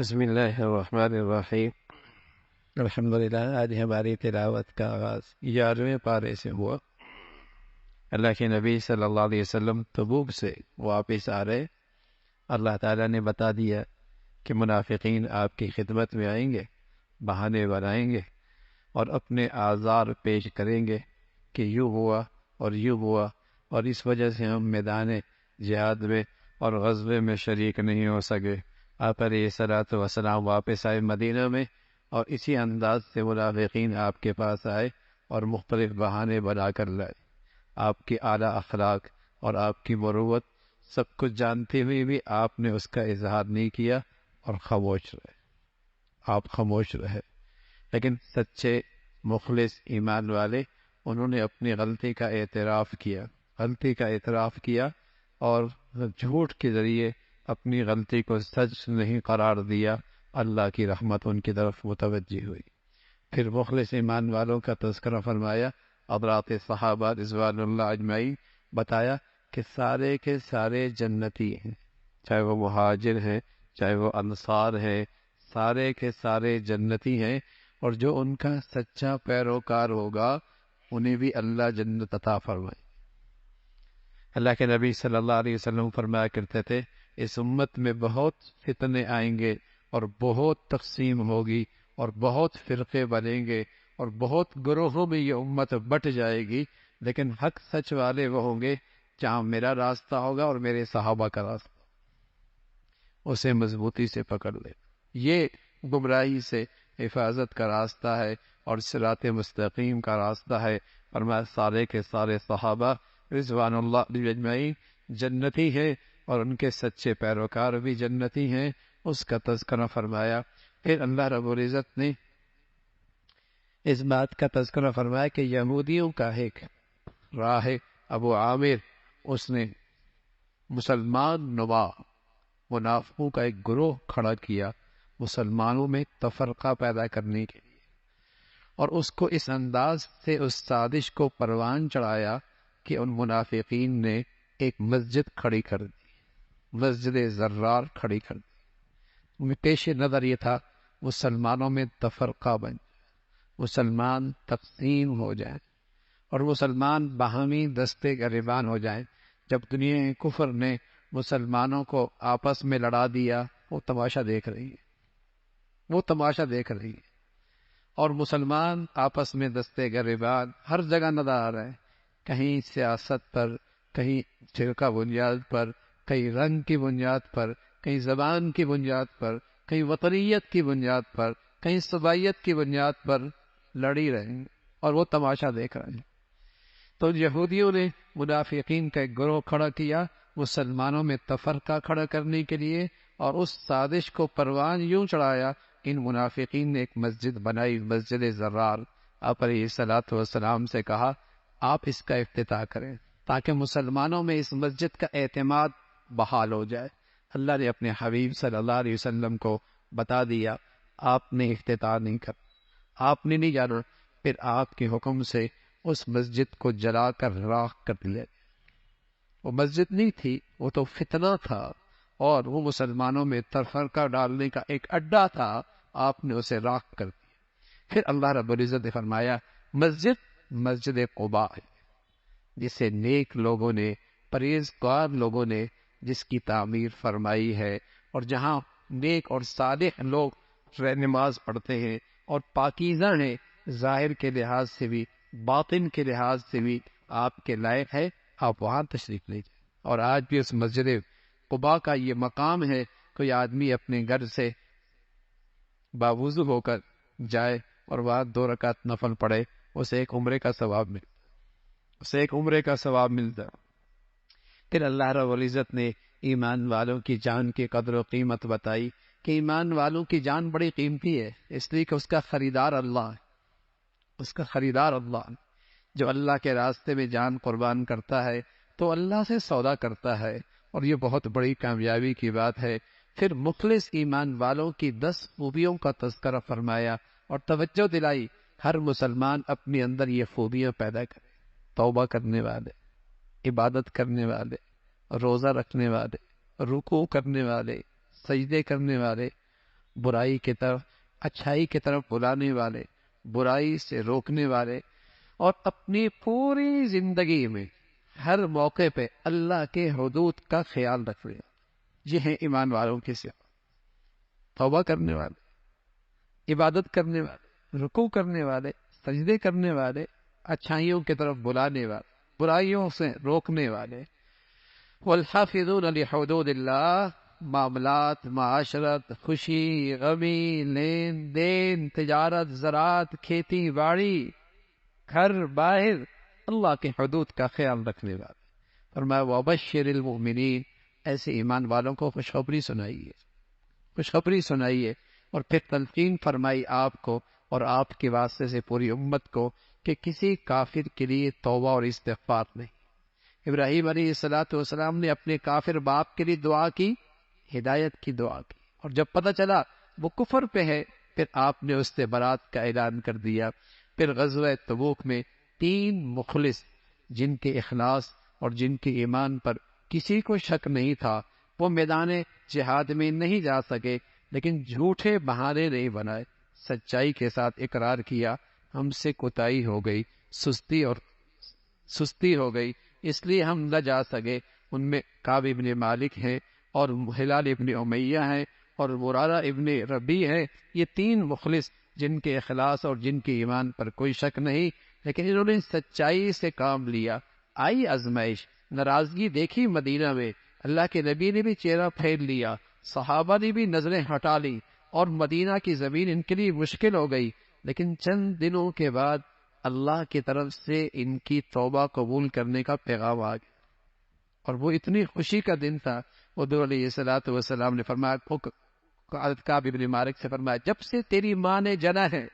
بسم اللہ الرحمن الرحیم۔ الحمدللہ، آج ہماری تلاوت کا آغاز 11ویں پارے سے ہوا۔ اللہ کے نبی صلی اللہ علیہ وسلم تبوک سے واپس آ رہے، اللہ تعالیٰ نے بتا دیا کہ منافقین آپ کی خدمت میں آئیں گے، بہانے بنائیں گے اور اپنے آزار پیش کریں گے کہ یوں ہوا اور یوں ہوا، اور اس وجہ سے ہم میدان جہاد میں اور غزوے میں شریک نہیں ہو سکے۔ آپ علیہ الصلوۃ والسلام واپس آئے مدینہ میں، اور اسی انداز سے منافقین آپ کے پاس آئے اور مختلف بہانے بنا کر لائے۔ آپ کی اعلیٰ اخلاق اور آپ کی مروت سب کچھ جانتے ہوئے بھی آپ نے اس کا اظہار نہیں کیا اور خاموش رہے۔ آپ خاموش رہے، لیکن سچے مخلص ایمان والے انہوں نے اپنی غلطی کا اعتراف کیا اور جھوٹ کے ذریعے اپنی غلطی کو سچ نہیں قرار دیا۔ اللہ کی رحمت ان کی طرف متوجہ ہوئی۔ پھر مخلص ایمان والوں کا تذکرہ فرمایا، حضرات صحابہ رضوان اللہ اجمعین، بتایا کہ سارے کے سارے جنتی ہیں، چاہے وہ مہاجر ہیں چاہے وہ انصار ہیں، سارے کے سارے جنتی ہیں، اور جو ان کا سچا پیروکار ہوگا انہیں بھی اللہ جنت عطا فرمائے۔ اللہ کے نبی صلی اللہ علیہ وسلم فرمایا کرتے تھے، اس امت میں بہت فتنے آئیں گے اور بہت تقسیم ہوگی اور بہت فرقے بنیں گے اور بہت گروہوں میں یہ امت بٹ جائے گی، لیکن حق سچ والے وہ ہوں گے جہاں میرا راستہ ہوگا اور میرے صحابہ کا راستہ، اسے مضبوطی سے پکڑ لے۔ یہ گمراہی سے حفاظت کا راستہ ہے اور صراط مستقیم کا راستہ ہے۔ فرمایا سارے کے سارے صحابہ رضوان اللہ علیہ اجمعین جنتی ہیں اور ان کے سچے پیروکار بھی جنتی ہیں، اس کا تذکرہ فرمایا۔ پھر اللہ رب العزت نے اس بات کا تذکرہ فرمایا کہ یہودیوں کا ایک راہ ابو عامر، اس نے مسلمان نما منافقوں کا ایک گروہ کھڑا کیا مسلمانوں میں تفرقہ پیدا کرنے کے لیے، اور اس کو اس انداز سے اس سازش کو پروان چڑھایا کہ ان منافقین نے ایک مسجد کھڑی کر دی، مسجد زرار کھڑی کر دی۔ ان کے پیش نظر یہ تھا مسلمانوں میں تفرقہ بن جائے، مسلمان تقسیم ہو جائیں اور مسلمان باہمی دستے گریبان ہو جائیں۔ جب دنیا کفر نے مسلمانوں کو آپس میں لڑا دیا، وہ تماشا دیکھ رہی ہے، اور مسلمان آپس میں دستے گریبان ہر جگہ نظر آ رہے ہیں، کہیں سیاست پر، کہیں فرقہ بنیاد پر، کہیں رنگ کی بنیاد پر، کہیں زبان کی بنیاد پر، کہیں وطنیت کی بنیاد پر، کہیں صوبائیت کی بنیاد پر لڑی رہے ہیں، اور وہ تماشا دیکھ رہے ہیں۔ تو یہودیوں نے منافقین کا ایک گروہ کھڑا کیا مسلمانوں میں تفرقہ کھڑا کرنے کے لیے، اور اس سازش کو پروان یوں چڑھایا، ان منافقین نے ایک مسجد بنائی، مسجد زرار۔ آپ علیہ الصلوۃ والسلام سے کہا آپ اس کا افتتاح کریں تاکہ مسلمانوں میں اس مسجد کا اعتماد بحال ہو جائے۔ اللہ نے اپنے حبیب صلی اللہ علیہ وسلم کو بتا دیا، آپ نے افتتاح نہیں کرنا، آپ نے نہیں جانا۔ پھر آپ کے حکم سے اس مسجد کو جلا کر راکھ کر دیا۔ وہ مسجد نہیں تھی، وہ تو فتنہ تھا، اور وہ مسلمانوں میں تفرقہ ڈالنے کا ایک اڈا تھا، آپ نے اسے راکھ کر دیا۔ پھر اللہ رب العزت نے فرمایا مسجد قباء ہے، جسے نیک لوگوں نے، پرہیزگار لوگوں نے جس کی تعمیر فرمائی ہے، اور جہاں نیک اور صالح لوگ نماز پڑھتے ہیں اور پاکیزہ ہیں، ظاہر کے لحاظ سے بھی باطن کے لحاظ سے بھی آپ کے لائق ہے، آپ وہاں تشریف لے جائیں۔ اور آج بھی اس مسجد قباء کا یہ مقام ہے، کوئی آدمی اپنے گھر سے باوضو ہو کر جائے اور وہاں 2 رکعت نفل پڑھے، اسے ایک عمرے کا ثواب ملتا ہے۔ پھر اللہ رب العزت نے ایمان والوں کی جان کی قدر و قیمت بتائی کہ ایمان والوں کی جان بڑی قیمتی ہے، اس لیے کہ اس کا خریدار اللہ ہے۔ جو اللہ کے راستے میں جان قربان کرتا ہے تو اللہ سے سودا کرتا ہے، اور یہ بہت بڑی کامیابی کی بات ہے۔ پھر مخلص ایمان والوں کی 10 خوبیوں کا تذکرہ فرمایا اور توجہ دلائی، ہر مسلمان اپنے اندر یہ خوبیاں پیدا کرے، توبہ کرنے والے، عبادت کرنے والے، روزہ رکھنے والے، رکوع کرنے والے، سجدے کرنے والے، برائی کی طرف اچھائی کی طرف بلانے والے، برائی سے روکنے والے، اور اپنی پوری زندگی میں ہر موقع پہ اللہ کے حدود کا خیال رکھنے والے، یہ ہیں ایمان والوں کی صفات۔ توبہ کرنے والے، عبادت کرنے والے، رکوع کرنے والے، سجدے کرنے والے، اچھائیوں کی طرف بلانے والے، برائیوں سے روکنے والے۔ والحافظون لحدود اللہ، معاملات، معاشرت، خوشی، غمی، لین دین، تجارت، زراعت، کھیتی باڑی، گھر باہر، اللہ کے حدود کا خیال رکھنے والے۔ فرمایا وبشر المؤمنین، ایسے ایمان والوں کو خوشخبری سنائیے، خوشخبری سنائیے، اور پھر تلقین فرمائی آپ کو اور آپ کے واسطے سے پوری امت کو کہ کسی کافر کے لیے توبہ اور استغفار نہیں۔ ابراہیم علیہ السلام نے اپنے کافر باپ کے لیے دعا کی، ہدایت کی دعا کی، اور جب پتہ چلا وہ کفر پہ ہے، پھر آپ نے اس سے برات کا اعلان کر دیا۔ پھر غزوہ تبوک میں 3 مخلص جن کے اخلاص اور جن کے ایمان پر کسی کو شک نہیں تھا، وہ میدان جہاد میں نہیں جا سکے، لیکن جھوٹے بہانے نہیں بنائے، سچائی کے ساتھ اقرار کیا ہم سے کوتاہی ہو گئی، سستی ہو گئی، اس لیے ہم نہ جا سکے۔ ان میں کعب ابن مالک ہیں، اور ہلال ابن امیہ ہیں، اور مرارہ ابن ربیع ہیں۔ یہ 3 مخلص جن کے اخلاص اور جن کے ایمان پر کوئی شک نہیں، لیکن انہوں نے سچائی سے کام لیا۔ آئی آزمائش، ناراضگی دیکھی مدینہ میں، اللہ کے نبی نے بھی چہرہ پھیر لیا، صحابہ نے بھی نظریں ہٹا لی، اور مدینہ کی زمین ان کے لیے مشکل ہو گئی، لیکن چند دنوں کے بعد اللہ کی طرف سے ان کی توبہ قبول کرنے کا پیغام آ گیا، اور وہ اتنی خوشی کا دن تھا۔ حضور علیہ السلام نے فرمایا، کعب ابن مالک سے فرمایا، جب سے تیری ماں نے جنا ہے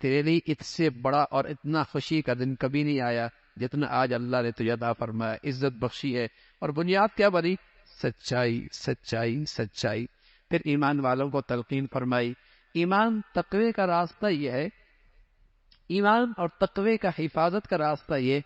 تیرے لیے اس سے بڑا اور اتنا خوشی کا دن کبھی نہیں آیا جتنا آج اللہ نے تجھے عطا فرمایا، عزت بخشی ہے۔ اور بنیاد کیا بنی؟ سچائی، سچائی، سچائی۔ پھر ایمان والوں کو تلقین فرمائی۔ ایمان تقوی کا راستہ یہ ہے، ایمان اور تقوی کا حفاظت کا راستہ یہ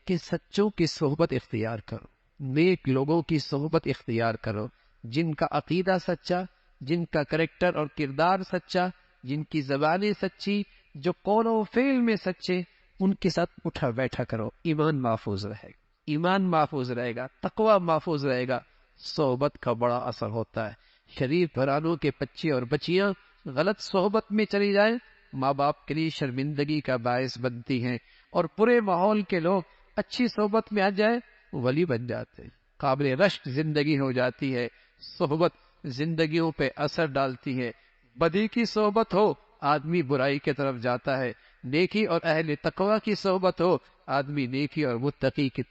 کہ سچوں کی صحبت اختیار کرو، نیک لوگوں کی صحبت اختیار کرو، جن کا عقیدہ سچا، جن کا کریکٹر اور کردار سچا، جن کی زبانیں سچی، جو قول و فعل میں سچے، ان کے ساتھ اٹھا بیٹھا کرو، ایمان محفوظ رہے گا، ایمان محفوظ رہے گا، تقوی محفوظ رہے گا۔ صحبت کا بڑا اثر ہوتا ہے۔ شریف گھرانوں کے بچے اور بچیاں غلط صحبت میں چلی جائیں، ماں باپ کے لیے شرمندگی کا باعث بنتی ہیں، اور برے ماحول کے لوگ اچھی صحبت میں آ جائیں، ولی بن جاتے ہیں، قابل رشک زندگی ہو جاتی ہے۔ صحبت زندگیوں پہ اثر ڈالتی ہے۔ بدی کی صحبت ہو، آدمی برائی کی طرف جاتا ہے، نیکی اور اہل تقوی کی صحبت ہو، آدمی نیکی اور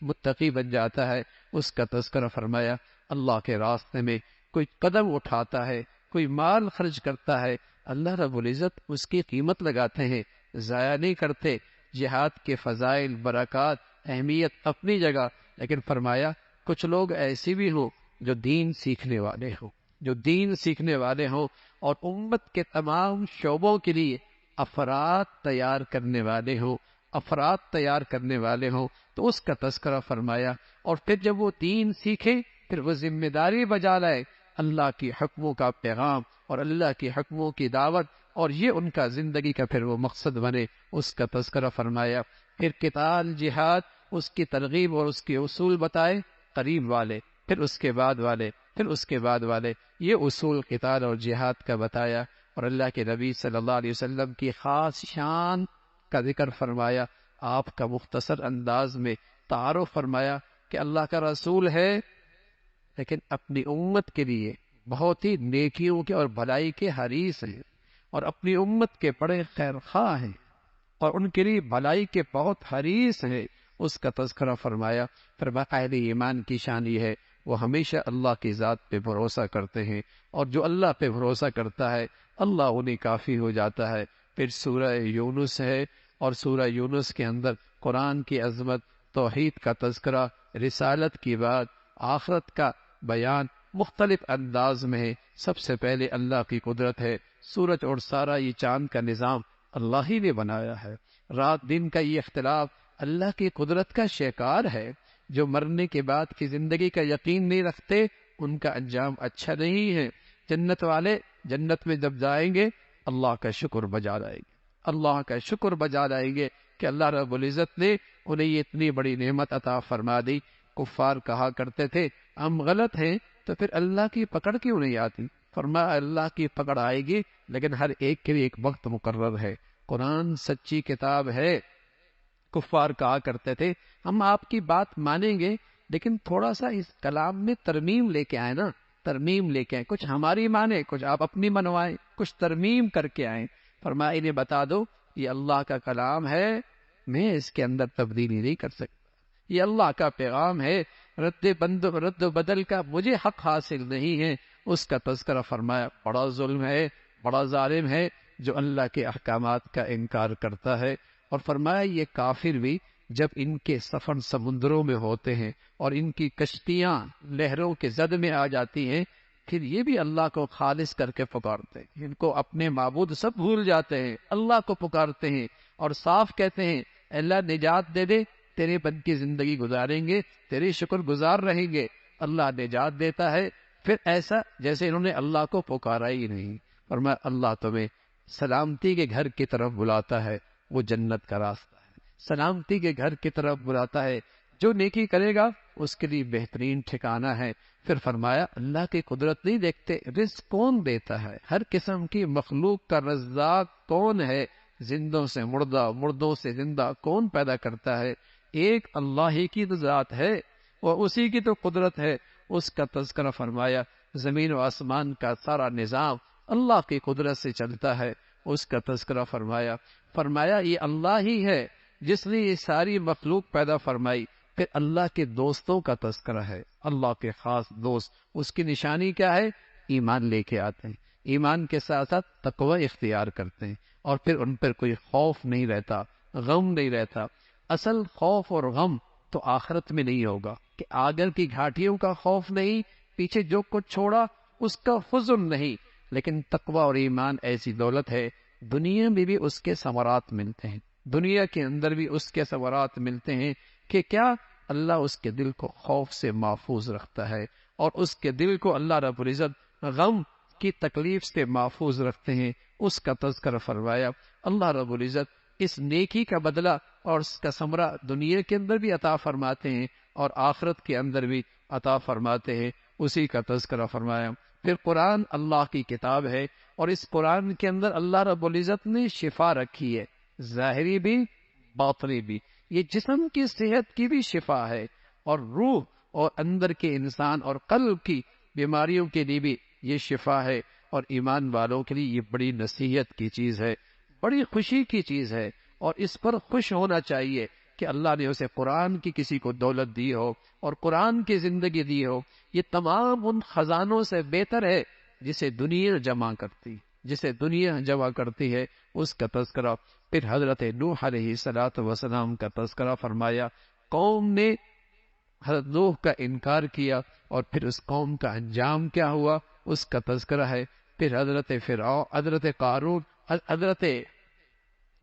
متقی بن جاتا ہے۔ اس کا تذکرہ فرمایا، اللہ کے راستے میں کوئی قدم اٹھاتا ہے، کوئی مال خرچ کرتا ہے، اللہ رب العزت اس کی قیمت لگاتے ہیں، ضائع نہیں کرتے۔ جہاد کے فضائل، برکات، اہمیت اپنی جگہ، لیکن فرمایا کچھ لوگ ایسے بھی ہوں جو دین سیکھنے والے ہوں، جو دین سیکھنے والے ہوں، اور امت کے تمام شعبوں کے لیے افراد تیار کرنے والے ہوں، افراد تیار کرنے والے ہوں، تو اس کا تذکرہ فرمایا۔ اور پھر جب وہ دین سیکھے، پھر وہ ذمہ داری بجا لائے، اللہ کی حکموں کا پیغام اور اللہ کی حکموں کی دعوت، اور یہ ان کا زندگی کا پھر وہ مقصد بنے، اس کا تذکرہ فرمایا۔ پھر قتال، جہاد، اس کی ترغیب اور اس کے اصول بتائے، قریب والے، پھر اس کے بعد والے، پھر اس کے بعد والے، یہ اصول قتال اور جہاد کا بتایا، اور اللہ کے نبی صلی اللہ علیہ وسلم کی خاص شان کا ذکر فرمایا۔ آپ کا مختصر انداز میں تعارف فرمایا کہ اللہ کا رسول ہے، لیکن اپنی امت کے لیے بہت ہی نیکیوں کے اور بھلائی کے حریص ہیں، اور اپنی امت کے بڑے خیر خواہ ہیں، اور ان کے لیے بھلائی کے بہت حریص ہیں، اس کا تذکرہ فرمایا۔ پھر باقاعدہ ایمان کی شان یہ ہے، وہ ہمیشہ اللہ کی ذات پہ بھروسہ کرتے ہیں، اور جو اللہ پہ بھروسہ کرتا ہے اللہ انہیں کافی ہو جاتا ہے۔ پھر سورہ یونس ہے، اور سورہ یونس کے اندر قرآن کی عظمت، توحید کا تذکرہ، رسالت کی بات، آخرت کا بیان مختلف انداز میں ہے۔ سب سے پہلے اللہ کی قدرت ہے، سورج اور سارا یہ چاند کا نظام اللہ ہی نے بنایا ہے، رات دن کا یہ اختلاف اللہ کی قدرت کا شکار ہے۔ جو مرنے کے بعد کی زندگی کا یقین نہیں رکھتے ان کا انجام اچھا نہیں ہے۔ جنت والے جنت میں جب جائیں گے اللہ کا شکر بجا لائیں گے، اللہ کا شکر بجا لائیں گے کہ اللہ رب العزت نے انہیں یہ اتنی بڑی نعمت عطا فرما دی۔ کفار کہا کرتے تھے ہم غلط ہیں تو پھر اللہ کی پکڑ کیوں نہیں آتی؟ فرمایا اللہ کی پکڑ آئے گی، لیکن ہر ایک کے لیے ایک وقت مقرر ہے۔ قرآن سچی کتاب ہے۔ کفار کہا کرتے تھے ہم آپ کی بات مانیں گے، لیکن تھوڑا سا اس کلام میں ترمیم لے کے آئے نا، ترمیم لے کے آئے، کچھ ہماری مانیں، کچھ آپ اپنی منوائیں، کچھ ترمیم کر کے آئیں۔ فرمایا انہیں بتا دو یہ اللہ کا کلام ہے، میں اس کے اندر تبدیلی نہیں کر سکتا، یہ اللہ کا پیغام ہے، رد و بدل کا مجھے حق حاصل نہیں ہے۔ اس کا تذکرہ فرمایا بڑا ظلم ہے، بڑا ظالم ہے جو اللہ کے احکامات کا انکار کرتا ہے۔ اور فرمایا یہ کافر بھی جب ان کے سفر سمندروں میں ہوتے ہیں اور ان کی کشتیاں لہروں کے زد میں آ جاتی ہیں، پھر یہ بھی اللہ کو خالص کر کے پکارتے ہیں، ان کو اپنے معبود سب بھول جاتے ہیں، اللہ کو پکارتے ہیں اور صاف کہتے ہیں اللہ نجات دے دے، تیرے بند کی زندگی گزاریں گے، تیری شکر گزار رہیں گے۔ اللہ نجات دیتا ہے، پھر ایسا جیسے انہوں نے اللہ کو پکارا ہی نہیں۔ فرمایا اللہ تمہیں سلامتی کے گھر کی طرف بلاتا ہے، وہ جنت کا راستہ ہے، سلامتی کے گھر کی طرف بلاتا ہے، جو نیکی کرے گا اس کے لیے بہترین ٹھکانہ ہے۔ پھر فرمایا اللہ کی قدرت نہیں دیکھتے، رزق کون دیتا ہے، ہر قسم کی مخلوق کا رزاق کون ہے، زندوں سے مردہ، مردوں سے زندہ کون پیدا کرتا ہے، ایک اللہ ہی کی ذات ہے اور اسی کی تو قدرت ہے۔ اس کا تذکرہ فرمایا زمین و آسمان کا سارا نظام اللہ کی قدرت سے چلتا ہے، اس کا تذکرہ فرمایا یہ اللہ ہی ہے جس نے یہ ساری مخلوق پیدا فرمائی۔ پھر اللہ کے دوستوں کا تذکرہ ہے، اللہ کے خاص دوست، اس کی نشانی کیا ہے؟ ایمان لے کے آتے ہیں، ایمان کے ساتھ ساتھ تقوی اختیار کرتے ہیں، اور پھر ان پر کوئی خوف نہیں رہتا، غم نہیں رہتا۔ اصل خوف اور غم تو آخرت میں نہیں ہوگا، کہ آگر کی گھاٹیوں کا خوف نہیں، پیچھے جو کچھ چھوڑا اس کا حزن نہیں، لیکن تقوی اور ایمان ایسی دولت ہے دنیا میں بھی اس کے ثمرات ملتے ہیں، دنیا کے اندر بھی اس کے ثمرات ملتے ہیں کہ کیا اللہ اس کے دل کو خوف سے محفوظ رکھتا ہے، اور اس کے دل کو اللہ رب العزت غم کی تکلیف سے محفوظ رکھتے ہیں۔ اس کا تذکرہ فرمایا اللہ رب العزت اس نیکی کا بدلہ اور اس کا ثمرہ دنیا کے اندر بھی عطا فرماتے ہیں اور آخرت کے اندر بھی عطا فرماتے ہیں، اسی کا تذکرہ فرمایا۔ پھر قرآن اللہ کی کتاب ہے، اور اس قرآن کے اندر اللہ رب العزت نے شفا رکھی ہے، ظاہری بھی باطنی بھی، یہ جسم کی صحت کی بھی شفا ہے، اور روح اور اندر کے انسان اور قلب کی بیماریوں کے لیے بھی یہ شفا ہے، اور ایمان والوں کے لیے یہ بڑی نصیحت کی چیز ہے، بڑی خوشی کی چیز ہے، اور اس پر خوش ہونا چاہیے کہ اللہ نے اسے قرآن کی کسی کو دولت دی ہو اور قرآن کی زندگی دی ہو۔ یہ تمام ان خزانوں سے بہتر ہے جسے دنیا جمع کرتی ہے، اس کا تذکرہ۔ پھر حضرت نوح علیہ السلام کا تذکرہ فرمایا، قوم نے حضرت نوح کا انکار کیا اور پھر اس قوم کا انجام کیا ہوا، اس کا تذکرہ ہے۔ پھر حضرت فرعون، حضرت قارون، حضرت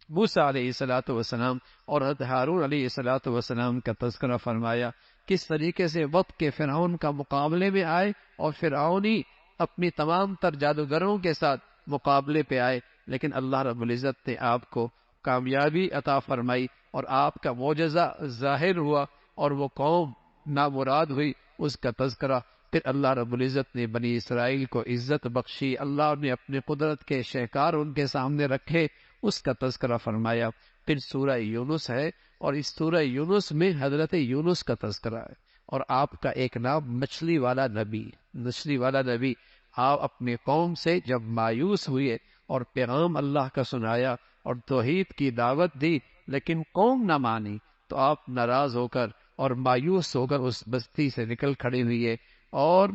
موسیٰ علیہ السلام اور حضرت ہارون علیہ السلام کا تذکرہ فرمایا، کس طریقے سے وقت کے فرعون کا مقابلے میں آئے اور فرعونی اپنی تمام تر جادوگروں کے ساتھ مقابلے پہ آئے، لیکن اللہ رب العزت نے آپ کو کامیابی عطا فرمائی اور آپ کا معجزہ ظاہر ہوا اور وہ قوم نامراد ہوئی، اس کا تذکرہ۔ پھر اللہ رب العزت نے بنی اسرائیل کو عزت بخشی، اللہ نے اپنے قدرت کے شہکار ان کے سامنے رکھے، اس کا تذکرہ فرمایا۔ پھر سورہ یونس ہے، اور اس سورہ یونس میں حضرت یونس کا تذکرہ ہے، اور آپ کا ایک نام مچھلی والا نبی۔ آپ اپنے قوم سے جب مایوس ہوئے اور پیغام اللہ کا سنایا اور توحید کی دعوت دی، لیکن قوم نہ مانی، تو آپ ناراض ہو کر اور مایوس ہو کر اس بستی سے نکل کھڑے ہوئے، اور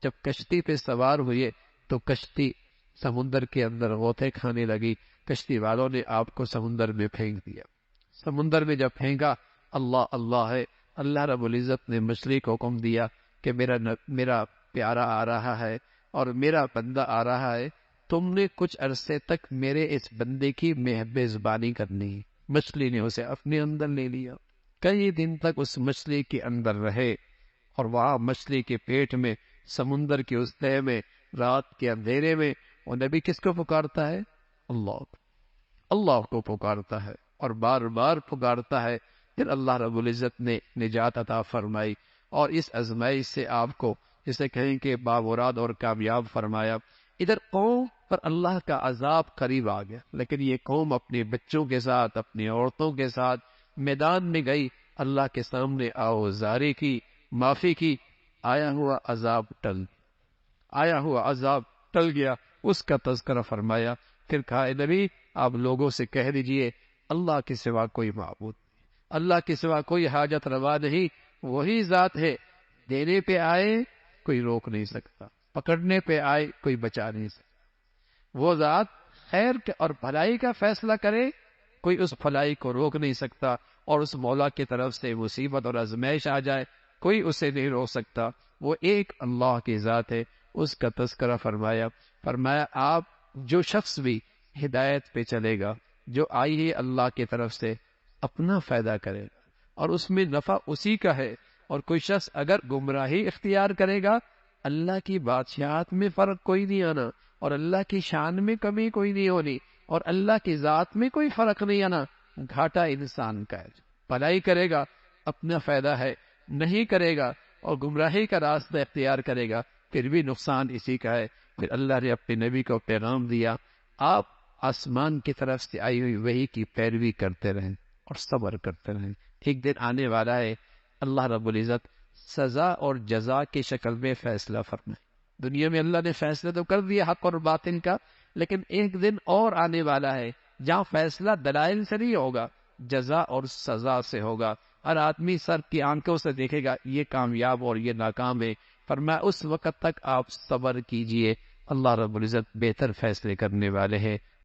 جب کشتی پہ سوار ہوئے تو کشتی سمندر کے اندر غوطے کھانے لگی، کشتی والوں نے آپ کو سمندر میں پھینک دیا۔ سمندر میں جب پھینکا، اللہ ہے، اللہ رب العزت نے مچھلی کو حکم دیا کہ میرا پیارا آ رہا ہے اور میرا بندہ آ رہا ہے، تم نے کچھ عرصے تک میرے اس بندے کی میزبانی کرنی ہے۔ مچھلی نے اسے اپنے اندر لے لیا، کئی دن تک اس مچھلی کے اندر رہے، اور وہاں مچھلی کے پیٹ میں، سمندر کی اس تہہ میں رات کے اندھیرے میں وہ نبی کس کو پکارتا ہے؟ اللہ کو پکارتا ہے اور بار بار پکارتا ہے. پھر اللہ رب العزت نے نجات عطا فرمائی اور اس آزمائش سے آپ کو جسے کہیں کہ بامراد اور کامیاب فرمایا. ادھر قوم پر اللہ کا عذاب قریب آ گیا، لیکن یہ قوم اپنے بچوں کے ساتھ، اپنی عورتوں کے ساتھ میدان میں گئی، اللہ کے سامنے آوازاری کی، معافی کی. آیا ہوا عذاب ٹل گیا، اس کا تذکرہ فرمایا. پھر کہا اے نبی آپ لوگوں سے کہہ دیجئے اللہ کے سوا کوئی معبود نہیں، اللہ کے سوا کوئی حاجت روا نہیں، وہی ذات ہے. دینے پہ آئے کوئی روک نہیں سکتا، پکڑنے پہ آئے کوئی بچا نہیں سکتا. وہ ذات خیر اور بھلائی کا فیصلہ کرے، کوئی اس بھلائی کو روک نہیں سکتا، اور اس مولا کی طرف سے مصیبت اور آزمائش آ جائے کوئی اسے نہیں روک سکتا. وہ ایک اللہ کی ذات ہے. اس کا تذکرہ فرمایا آپ جو شخص بھی ہدایت پہ چلے گا، جو آئی ہے اللہ کی طرف سے، اپنا فائدہ کرے گا اور اس میں نفع اسی کا ہے. اور کوئی شخص اگر گمراہی اختیار کرے گا، اللہ کی بادشاہت میں فرق کوئی نہیں آنا، اور اللہ کی شان میں کمی کوئی نہیں ہونی، اور اللہ کی ذات میں کوئی فرق نہیں آنا. گھاٹا انسان کا ہے. بھلائی کرے گا اپنا فائدہ ہے، نہیں کرے گا اور گمراہی کا راستہ اختیار کرے گا پھر بھی نقصان اسی کا ہے. پھر اللہ نے اپنے نبی کو پیغام دیا، آپ آسمان کی طرف سے آئی ہوئی وحی کی پیروی کرتے رہیں اور صبر کرتے رہیں. ایک دن آنے والا ہے اللہ رب العزت سزا اور جزا کی شکل میں فیصلہ فرمائے. دنیا میں اللہ نے فیصلہ تو کر دیا حق اور باطل کا، لیکن ایک دن اور آنے والا ہے جہاں فیصلہ دلائل سے نہیں ہوگا، جزا اور سزا سے ہوگا. ہر آدمی سر کی آنکھوں سے دیکھے گا یہ کامیاب اور یہ ناکام ہے. فرمایا اس وقت تک آپ صبر کیجئے، اللہ رب العزت بہتر فیصلے کرنے والے ہیں.